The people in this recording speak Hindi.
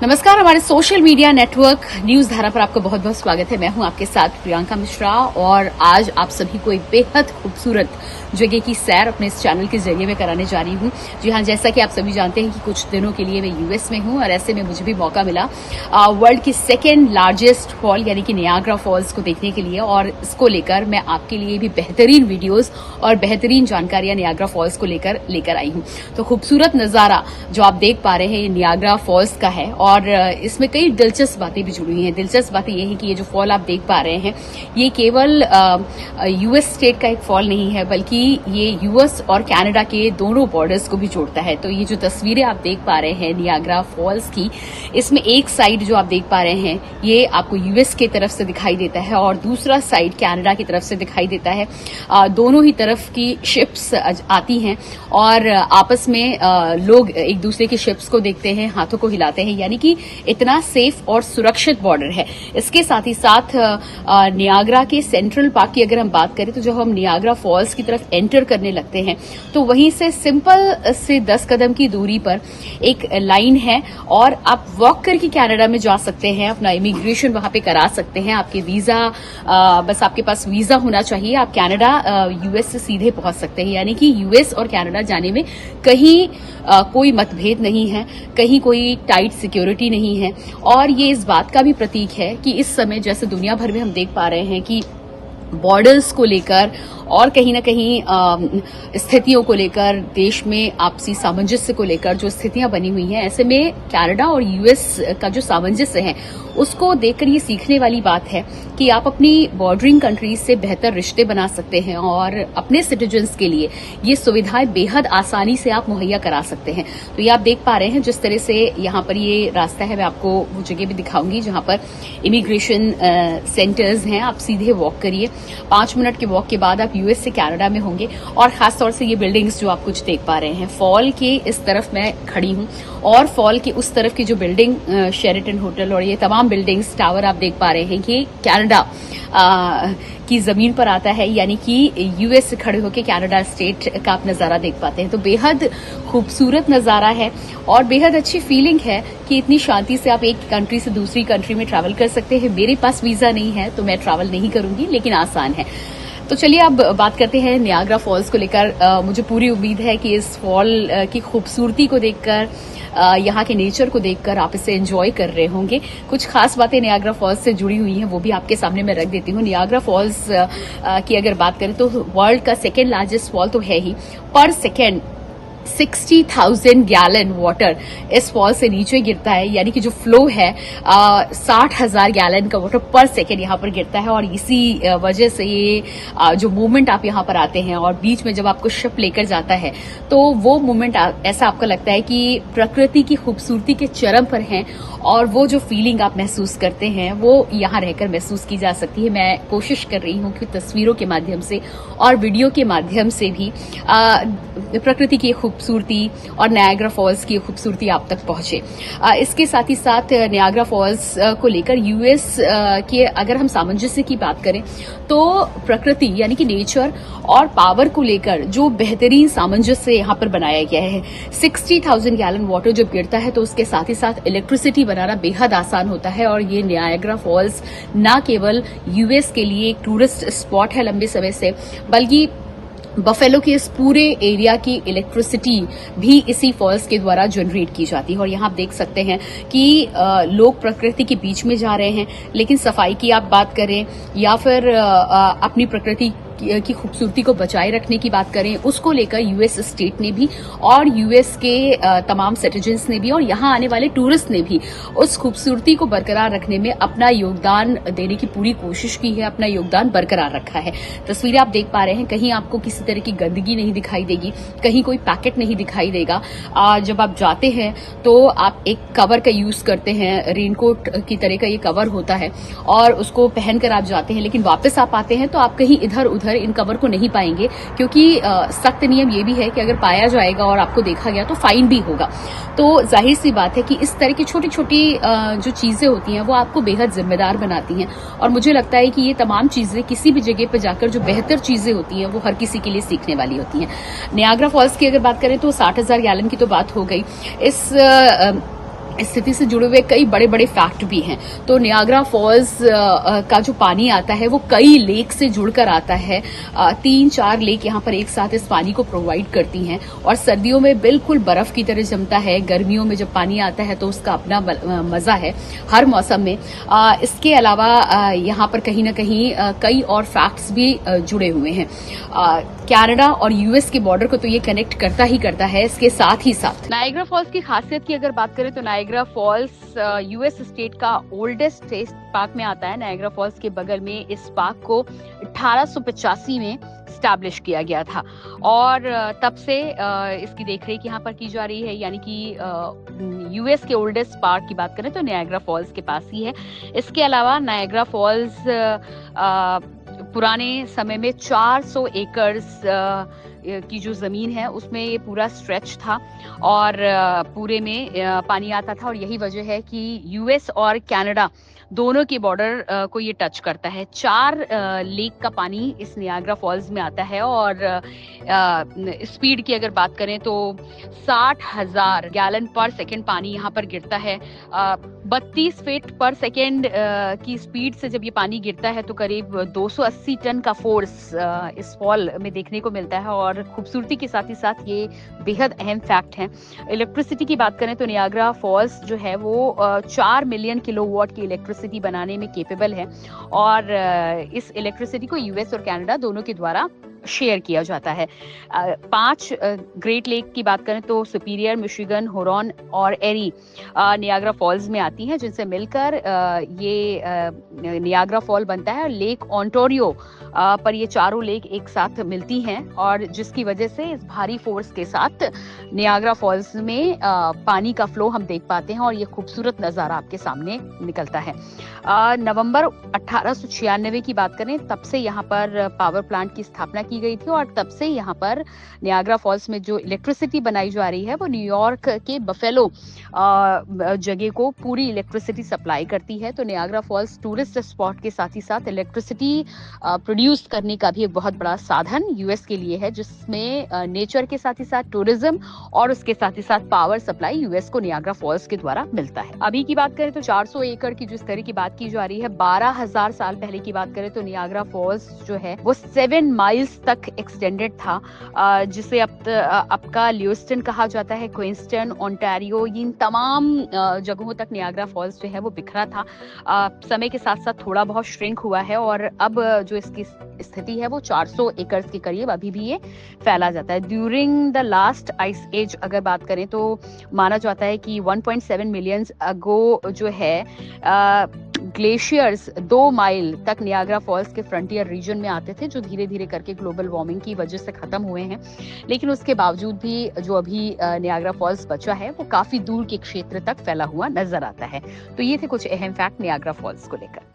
नमस्कार, हमारे सोशल मीडिया नेटवर्क न्यूज धारा पर आपका बहुत बहुत स्वागत है। मैं हूं आपके साथ प्रियंका मिश्रा और आज आप सभी को एक बेहद खूबसूरत जगह की सैर अपने इस चैनल के जरिए में कराने जा रही हूं। जी हां, जैसा कि आप सभी जानते हैं कि कुछ दिनों के लिए मैं यूएस में हूं और ऐसे में मुझे भी मौका मिला वर्ल्ड की सेकेंड लार्जेस्ट फॉल यानी कि नियाग्रा फॉल्स को देखने के लिए, और इसको लेकर मैं आपके लिए भी बेहतरीन वीडियोज और बेहतरीन जानकारियां नियाग्रा फॉल्स को लेकर आई हूं। तो खूबसूरत नजारा जो आप देख पा रहे हैं ये नियाग्रा फॉल्स का है और इसमें कई दिलचस्प बातें भी जुड़ी हुई हैं। दिलचस्प बातें ये है कि ये जो फॉल आप देख पा रहे हैं ये केवल यूएस स्टेट का एक फॉल नहीं है, बल्कि ये यूएस और कनाडा के दोनों बॉर्डर्स को भी जोड़ता है। तो ये जो तस्वीरें आप देख पा रहे हैं नियाग्रा फॉल्स की, इसमें एक साइड जो आप देख पा रहे हैं ये आपको यूएस की तरफ से दिखाई देता है और दूसरा साइड कनाडा की तरफ से दिखाई देता है। दोनों ही तरफ की शिप्स आती हैं और आपस में लोग एक दूसरे की शिप्स को देखते हैं, हाथों को हिलाते हैं, यानी कि इतना सेफ और सुरक्षित बॉर्डर है। इसके साथ ही साथ नियाग्रा के सेंट्रल पार्क की अगर हम बात करें तो जब हम नियाग्रा फॉल्स की तरफ एंटर करने लगते हैं तो वहीं से सिंपल से 10 कदम की दूरी पर एक लाइन है और आप वॉक करके कनाडा में जा सकते हैं, अपना इमिग्रेशन वहां पे करा सकते हैं। आपके वीजा बस आपके पास वीजा होना चाहिए, आप कनाडा यूएस से सीधे पहुंच सकते हैं। यानी कि यूएस और कनाडा जाने में कहीं कोई मतभेद नहीं है, कहीं कोई टाइट सिक्योरिटी नहीं है। और ये इस बात का भी प्रतीक है कि इस समय जैसे दुनिया भर में हम देख पा रहे हैं कि बॉर्डर्स को लेकर और कहीं न कहीं स्थितियों को लेकर, देश में आपसी सामंजस्य को लेकर जो स्थितियां बनी हुई हैं, ऐसे में कनाडा और यूएस का जो सामंजस्य है उसको देखकर ये सीखने वाली बात है कि आप अपनी बॉर्डरिंग कंट्रीज से बेहतर रिश्ते बना सकते हैं और अपने सिटीजन्स के लिए ये सुविधाएं बेहद आसानी से आप मुहैया करा सकते हैं। तो ये आप देख पा रहे हैं जिस तरह से यहाँ पर ये रास्ता है, मैं आपको वो जगह भी दिखाऊंगी जहां पर इमिग्रेशन सेंटर्स हैं। आप सीधे वॉक करिए, 5 मिनट के वॉक के बाद आप यूएस से कनाडा में होंगे। और खासतौर से ये बिल्डिंग्स जो आप कुछ देख पा रहे हैं, फॉल के इस तरफ मैं खड़ी हूं और फॉल के उस तरफ की जो बिल्डिंग शेरेटन होटल और ये तमाम बिल्डिंग्स टावर आप देख पा रहे हैं कि कनाडा की जमीन पर आता है, यानी कि यूएस से खड़े होकर कनाडा स्टेट का आप नजारा देख पाते हैं। तो बेहद खूबसूरत नजारा है और बेहद अच्छी फीलिंग है कि इतनी शांति से आप एक कंट्री से दूसरी कंट्री में ट्रैवल कर सकते हैं। मेरे पास वीजा नहीं है तो मैं ट्रैवल नहीं करूंगी, लेकिन आसान है। तो चलिए अब बात करते हैं नियाग्रा फॉल्स को लेकर। मुझे पूरी उम्मीद है कि इस फॉल की खूबसूरती को देखकर, यहाँ के नेचर को देखकर आप इसे एंजॉय कर रहे होंगे। कुछ खास बातें नियाग्रा फॉल्स से जुड़ी हुई हैं, वो भी आपके सामने मैं रख देती हूँ। नियाग्रा फॉल्स की अगर बात करें तो वर्ल्ड का सेकेंड लार्जेस्ट फॉल तो है ही। पर सेकेंड 60,000 गैलन वाटर इस फॉल से नीचे गिरता है, यानी कि जो फ्लो है 60,000 गैलन का वाटर पर सेकेंड यहाँ पर गिरता है। और इसी वजह से ये जो मूवमेंट आप यहाँ पर आते हैं और बीच में जब आपको शिप लेकर जाता है तो वो मूवमेंट ऐसा आपको लगता है कि प्रकृति की खूबसूरती के चरम पर हैं और वो जो फीलिंग आप महसूस करते हैं वो यहाँ रहकर महसूस की जा सकती है। मैं कोशिश कर रही हूँ कि तस्वीरों के माध्यम से और वीडियो के माध्यम से भी प्रकृति की खूबसूरती और नियाग्रा फॉल्स की खूबसूरती आप तक पहुंचे। इसके साथ ही साथ नियाग्रा फॉल्स को लेकर यूएस के अगर हम सामंजस्य की बात करें तो प्रकृति यानी कि नेचर और पावर को लेकर जो बेहतरीन सामंजस्य यहाँ पर बनाया गया है। 60,000 गैलन वाटर जब गिरता है तो उसके साथ ही साथ इलेक्ट्रिसिटी बनाना बेहद आसान होता है। और ये नियाग्रा फॉल्स न केवल यूएस के लिए एक टूरिस्ट स्पॉट है लंबे समय से, बल्कि बफेलो के इस पूरे एरिया की इलेक्ट्रिसिटी भी इसी फॉल्स के द्वारा जनरेट की जाती है। और यहाँ आप देख सकते हैं कि लोग प्रकृति के बीच में जा रहे हैं, लेकिन सफाई की आप बात करें या फिर अपनी प्रकृति की खूबसूरती को बचाए रखने की बात करें, उसको लेकर यूएस स्टेट ने भी और यूएस के तमाम सिटीजन्स ने भी और यहाँ आने वाले टूरिस्ट ने भी उस खूबसूरती को बरकरार रखने में अपना योगदान देने की पूरी कोशिश की है, अपना योगदान बरकरार रखा है। तस्वीरें आप देख पा रहे हैं, कहीं आपको किसी तरह की गंदगी नहीं दिखाई देगी, कहीं कोई पैकेट नहीं दिखाई देगा। जब आप जाते हैं तो आप एक कवर का यूज करते हैं, रेनकोट की तरह का ये कवर होता है और उसको पहनकर आप जाते हैं, लेकिन वापस आप आते हैं तो आप कहीं इधर उधर इन कवर को नहीं पाएंगे, क्योंकि सख्त नियम ये भी है कि अगर पाया जाएगा और आपको देखा गया तो फाइन भी होगा। तो जाहिर सी बात है कि इस तरह की छोटी छोटी जो चीजें होती हैं वो आपको बेहद जिम्मेदार बनाती हैं। और मुझे लगता है कि ये तमाम चीजें किसी भी जगह पर जाकर जो बेहतर चीजें होती हैं वो हर किसी के लिए सीखने वाली होती हैं। नियाग्रा फॉल्स की अगर बात करें तो 60,000 गैलन की तो बात हो गई। इस स्थिति से जुड़े हुए कई बड़े बड़े फैक्ट भी हैं। तो नियाग्रा फॉल्स का जो पानी आता है वो कई लेक से जुड़कर आता है। 3-4 लेक यहाँ पर एक साथ इस पानी को प्रोवाइड करती हैं और सर्दियों में बिल्कुल बर्फ की तरह जमता है। गर्मियों में जब पानी आता है तो उसका अपना मजा है हर मौसम में। इसके अलावा यहाँ पर कहीं ना कहीं कई और फैक्ट्स भी जुड़े हुए हैं। कनाडा और यूएस के बॉर्डर को तो ये कनेक्ट करता ही करता है। इसके साथ ही साथ नायग्रा फॉल्स की खासियत की अगर बात करें तो नायग्रा फॉल्स यूएस स्टेट का ओल्डेस्ट स्टेट पार्क में आता है। नायग्रा फॉल्स के बगल में इस पार्क को 1885 में स्टैब्लिश किया गया था और तब से इसकी देखरेख यहाँ पर की जा रही है। यानी कि यूएस के ओल्डेस्ट पार्क की बात करें तो नायग्रा फॉल्स के पास ही है। इसके अलावा नायग्रा फॉल्स पुराने समय में 400 एकर्स की जो जमीन है उसमें ये पूरा स्ट्रेच था और पूरे में पानी आता था और यही वजह है कि यूएस और कनाडा दोनों के बॉर्डर को ये टच करता है। 4 लेक का पानी इस नियाग्रा फॉल्स में आता है और स्पीड की अगर बात करें तो 60,000 गैलन पर सेकेंड पानी यहाँ पर गिरता है। 32 फीट पर सेकेंड की स्पीड से जब ये पानी गिरता है तो करीब 280 टन का फोर्स इस फॉल में देखने को मिलता है और खूबसूरती के साथ ही साथ ये बेहद अहम फैक्ट है। इलेक्ट्रिसिटी की बात करें तो नियाग्रा फॉल्स जो है वो 4 मिलियन किलोवाट की इलेक्ट्रिसिटी बनाने में केपेबल है और इस इलेक्ट्रिसिटी को यूएस और कनाडा दोनों के द्वारा शेयर किया जाता है। 5 ग्रेट लेक की बात करें तो सुपीरियर, मिशिगन, हुरॉन और एरी नियाग्रा फॉल्स में आती हैं, जिनसे मिलकर ये नियाग्रा फॉल बनता है। लेक ओंटारियो पर ये चारों लेक एक साथ मिलती हैं और जिसकी वजह से इस भारी फोर्स के साथ नियाग्रा फॉल्स में पानी का फ्लो हम देख पाते हैं और ये खूबसूरत नजारा आपके सामने निकलता है। नवंबर 1896 की बात करें तब से यहाँ पर पावर प्लांट की स्थापना की गई थी और तब से यहाँ पर नियाग्रा फॉल्स में जो इलेक्ट्रिसिटी बनाई जा रही है वो न्यूयॉर्क के बफेलो जगह को पूरी इलेक्ट्रिसिटी सप्लाई करती है। तो नियाग्रा फॉल्स टूरिस्ट स्पॉट के साथ ही साथ इलेक्ट्रिसिटी प्रोड्यूस करने का भी एक बहुत बड़ा साधन यूएस के लिए है, जिसमें नेचर के साथ ही साथ टूरिज्म और उसके साथ ही साथ पावर सप्लाई यूएस को नियाग्रा फॉल्स के द्वारा मिलता है। अभी की बात करें तो 400 एकड़ की जिस तरह की बात की जा रही है, 12,000 साल पहले की बात करें तो नियाग्रा फॉल्स जो है वो 7 माइल्स तक एक्सटेंडेड था, जिसे अब का ल्यूस्टन कहा जाता है। क्वींसटन, ओंटारियो, इन तमाम जगहों तक नियाग्रा फॉल्स जो है वो बिखरा था। समय के साथ साथ थोड़ा बहुत श्रिंक हुआ है और अब जो इसकी स्थिति है वो 400 एकड़ के करीब अभी भी ये फैला जाता है। During the last ice age अगर बात करें तो माना जाता है कि 1.7 मिलियन अगो जो है ग्लेशियर्स 2 माइल तक नियाग्रा फॉल्स के फ्रंटियर रीजन में आते थे, जो धीरे धीरे करके ग्लोबल वार्मिंग की वजह से खत्म हुए हैं। लेकिन उसके बावजूद भी जो अभी नियाग्रा फॉल्स बचा है वो काफी दूर के क्षेत्र तक फैला हुआ नजर आता है। तो ये थे कुछ अहम फैक्ट नियाग्रा फॉल्स को लेकर।